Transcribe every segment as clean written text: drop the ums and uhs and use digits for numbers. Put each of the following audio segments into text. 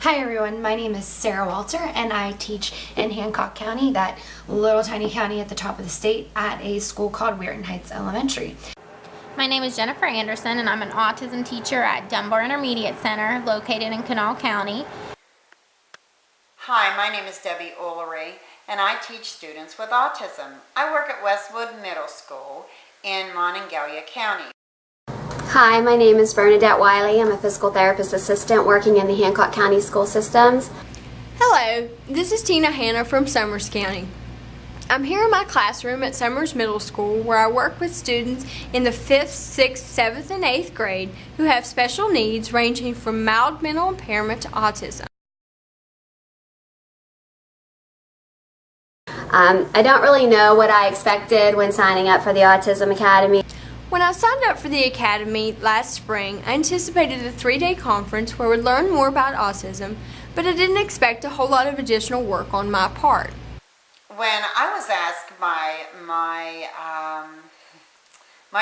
Hi everyone, my name is Sarah Walter and I teach in Hancock County, that little tiny county at the top of the state, at a school called Weirton Heights Elementary. My name is Jennifer Anderson and I'm an autism teacher at Dunbar Intermediate Center located in Kanawha County. Hi, my name is Debbie Ullery and I teach students with autism. I work at Westwood Middle School in Monongalia County. Hi, my name is Bernadette Wiley. I'm a physical therapist assistant working in the Hancock County school systems. Hello, this is Tina Hanna from Summers County. I'm here in my classroom at Summers Middle School where I work with students in the 5th, 6th, 7th, and 8th grade who have special needs ranging from mild mental impairment to autism. I don't really know what I expected when signing up for the Autism Academy. When I signed up for the Academy last spring, I anticipated a 3-day conference where we'd learn more about autism, but I didn't expect a whole lot of additional work on my part. When I was asked by my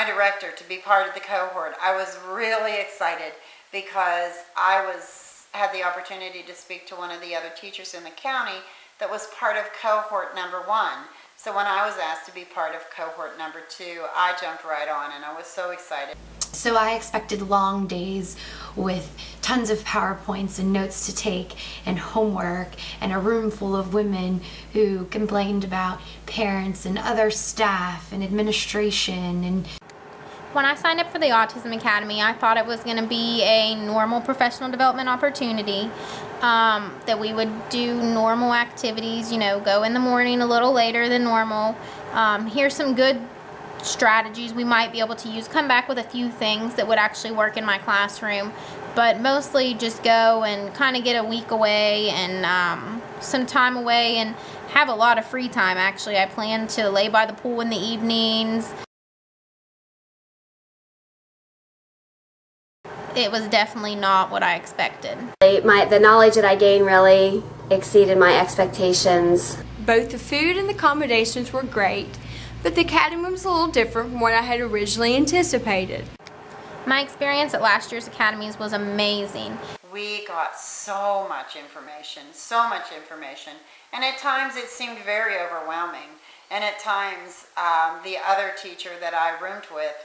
director to be part of the cohort, I was really excited because I had the opportunity to speak to one of the other teachers in the county that was part of cohort number 1. So when I was asked to be part of cohort number 2, I jumped right on and I was so excited. So I expected long days with tons of PowerPoints and notes to take and homework and a room full of women who complained about parents and other staff and administration. And When I signed up for the Autism Academy, I thought it was going to be a normal professional development opportunity, that we would do normal activities, go in the morning a little later than normal, here's some good strategies we might be able to use, come back with a few things that would actually work in my classroom, but mostly just go and kind of get a week away and some time away and have a lot of free time. Actually, I plan to lay by the pool in the evenings. It was definitely not what I expected. The knowledge that I gained really exceeded my expectations. Both the food and the accommodations were great, but the Academy was a little different from what I had originally anticipated. My experience at last year's academies was amazing. We got so much information, and at times it seemed very overwhelming. And at times the other teacher that I roomed with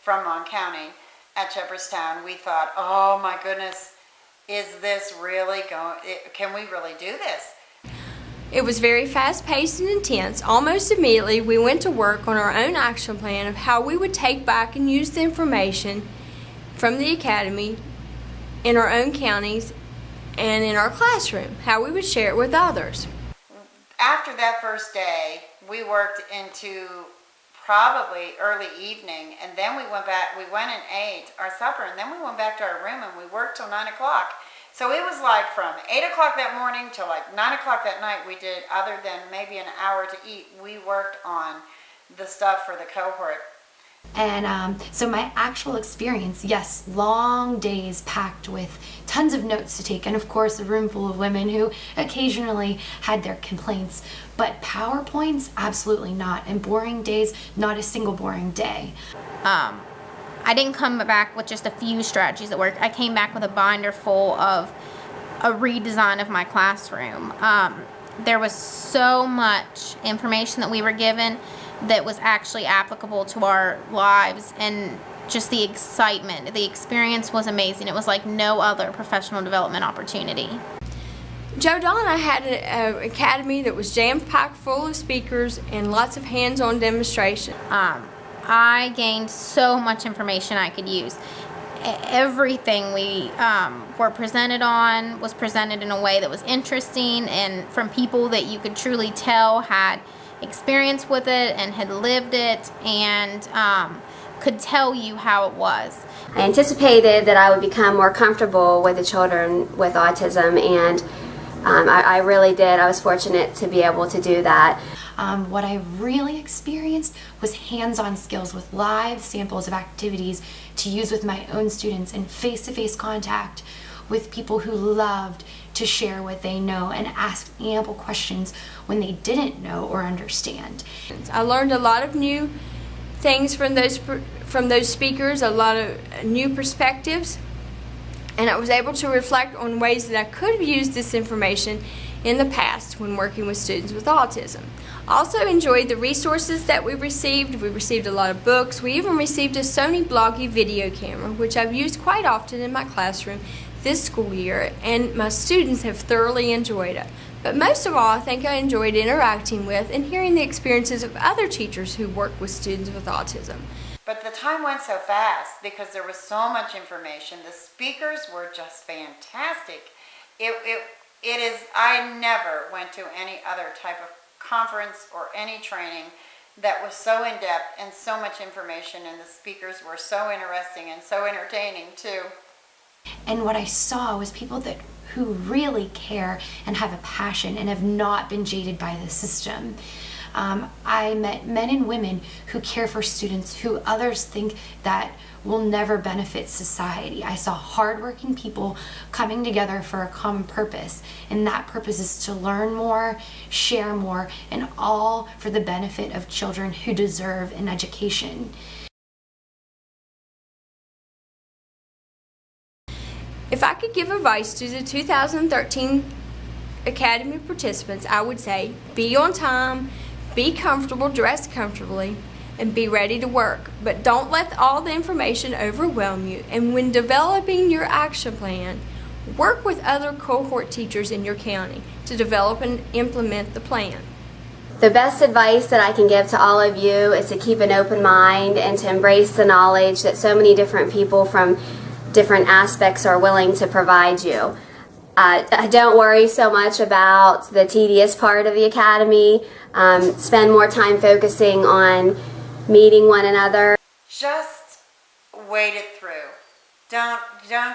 from Mon County at Shepherdstown, we thought, oh my goodness, is this really can we really do this? It was very fast-paced and intense. Almost immediately, we went to work on our own action plan of how we would take back and use the information from the Academy in our own counties and in our classroom, how we would share it with others. After that first day, we worked into probably early evening, and then we went and ate our supper, and then we went back to our room and we worked till 9 o'clock. So it was like from 8 o'clock that morning till like 9 o'clock that night we did, other than maybe an hour to eat, we worked on the stuff for the cohort. And so my actual experience, yes, long days packed with tons of notes to take, and of course a room full of women who occasionally had their complaints, but PowerPoints, absolutely not, and boring days, not a single boring day. I didn't come back with just a few strategies that worked. I came back with a binder full of a redesign of my classroom. There was so much information that we were given that was actually applicable to our lives, and just the excitement. The experience was amazing. It was like no other professional development opportunity. Joe Donna had an academy that was jam-packed full of speakers and lots of hands-on demonstration. I gained so much information I could use. Everything we were presented on was presented in a way that was interesting and from people that you could truly tell had experience with it and had lived it and could tell you how it was. I anticipated that I would become more comfortable with the children with autism, and I really did. I was fortunate to be able to do that. What I really experienced was hands-on skills with live samples of activities to use with my own students and face-to-face contact with people who loved to share what they know and ask ample questions when they didn't know or understand. I learned a lot of new things from those speakers, a lot of new perspectives, and I was able to reflect on ways that I could have used this information in the past when working with students with autism. I also enjoyed the resources that we received. We received a lot of books. We even received a Sony Bloggy video camera, which I've used quite often in my classroom this school year, and my students have thoroughly enjoyed it. But most of all, I think I enjoyed interacting with and hearing the experiences of other teachers who work with students with autism. But the time went so fast because there was so much information. The speakers were just fantastic. I never went to any other type of conference or any training that was so in-depth and so much information, and the speakers were so interesting and so entertaining too. And what I saw was people who really care and have a passion and have not been jaded by the system. I met men and women who care for students who others think that will never benefit society. I saw hardworking people coming together for a common purpose, and that purpose is to learn more, share more, and all for the benefit of children who deserve an education. If I could give advice to the 2013 Academy participants, I would say be on time, be comfortable, dress comfortably, and be ready to work. But don't let all the information overwhelm you. And when developing your action plan, work with other cohort teachers in your county to develop and implement the plan. The best advice that I can give to all of you is to keep an open mind and to embrace the knowledge that so many different people from different aspects are willing to provide you. Don't worry so much about the tedious part of the academy. Spend more time focusing on meeting one another. Just wait it through. Don't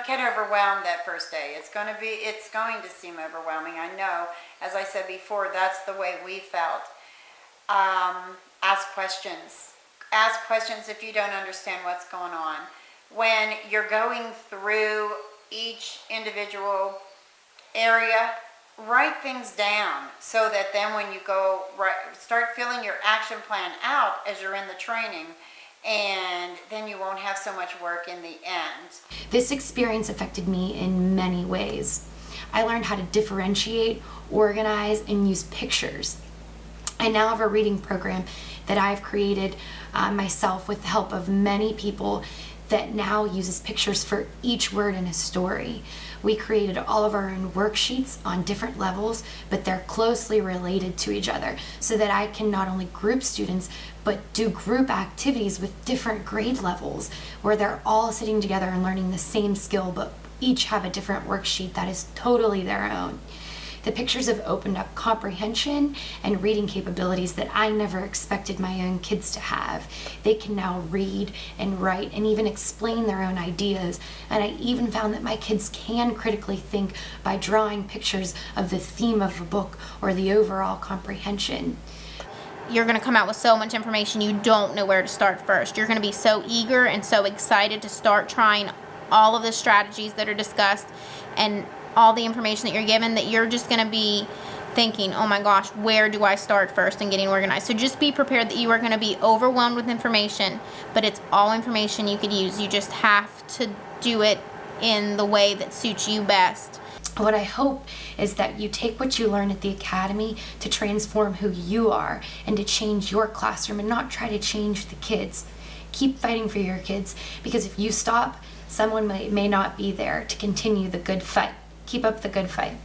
get overwhelmed that first day. It's going to seem overwhelming. I know, as I said before, that's the way we felt. Ask questions. Ask questions if you don't understand what's going on. When you're going through each individual area, write things down so that then when you go start filling your action plan out as you're in the training, and then you won't have so much work in the end. This experience affected me in many ways. I learned how to differentiate, organize, and use pictures. I now have a reading program that I've created myself with the help of many people that now uses pictures for each word in a story. We created all of our own worksheets on different levels, but they're closely related to each other so that I can not only group students, but do group activities with different grade levels where they're all sitting together and learning the same skill, but each have a different worksheet that is totally their own. The pictures have opened up comprehension and reading capabilities that I never expected my own kids to have. They can now read and write and even explain their own ideas. And I even found that my kids can critically think by drawing pictures of the theme of a book or the overall comprehension. You're going to come out with so much information you don't know where to start first. You're going to be so eager and so excited to start trying all of the strategies that are discussed and all the information that you're given that you're just going to be thinking, oh my gosh, where do I start first and getting organized? So just be prepared that you are going to be overwhelmed with information, but it's all information you could use. You just have to do it in the way that suits you best. What I hope is that you take what you learn at the academy to transform who you are and to change your classroom and not try to change the kids. Keep fighting for your kids, because if you stop, someone may not be there to continue the good fight. Keep up the good fight.